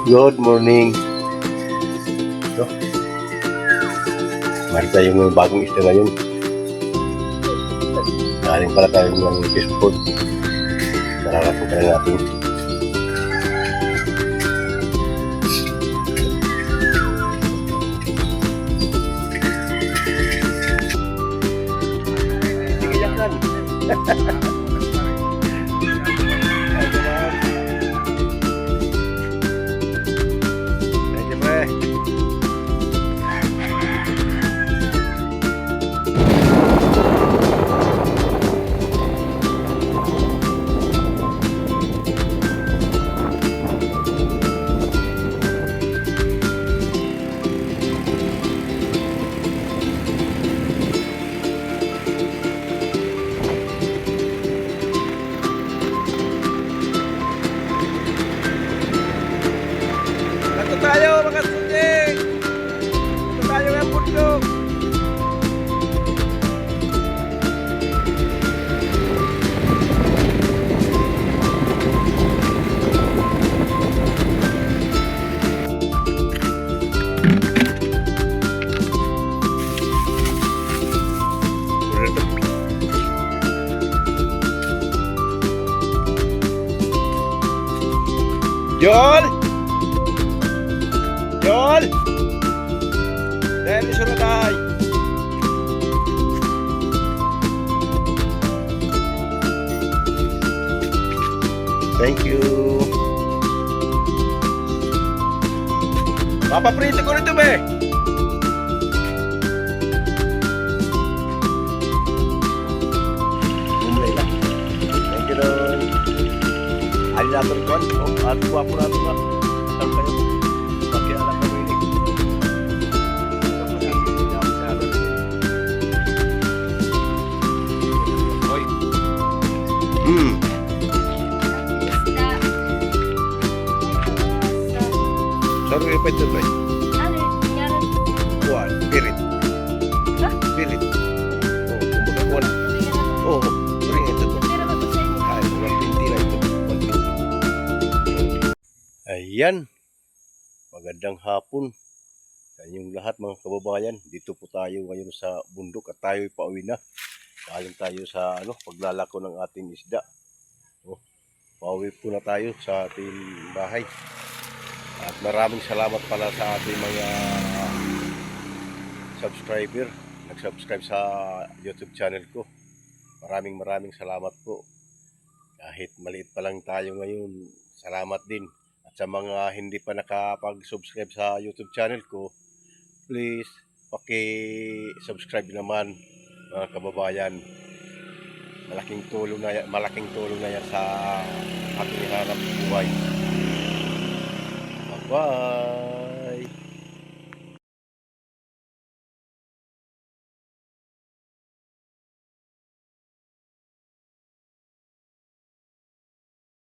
Good morning. So, meron tayong bagong isda ngayon. Galing pala tayo ng fishport. Nararating ka na natin. Sige yan lang. Ito tayo mga sunding! Ito tayo ng bundok! Yol! Yol! Dahil isunod tayo. Thank you. Papaprito ko nito be. Bumulay na. Thank you Lord. Ali natin ko. At guwapo natin na. Saan kayo? Pagkialam kami ini. Hoy. Sorry, repeat it, right? Kuan, pirit. Pirit. Oh, kumbaga kuan. Oh, ring ito to. Ay, 120 na ito. 120. Ayan. Magandang hapon sa inyong lahat mga kababayan. Dito po tayo ngayon sa bundok at tayo pauwi na. Galing tayo sa paglalako ng ating isda. Oh, pauwi po na tayo sa ating bahay. At maraming salamat pala sa ating mga subscriber. Nag-subscribe sa YouTube channel ko. Maraming salamat po. Kahit maliit pa lang tayo ngayon, salamat din. At sa mga hindi pa nakapag-subscribe sa YouTube channel ko, please paki-subscribe naman mga kababayan. Malaking tulong na yan sa ating hanap buhay. Bye.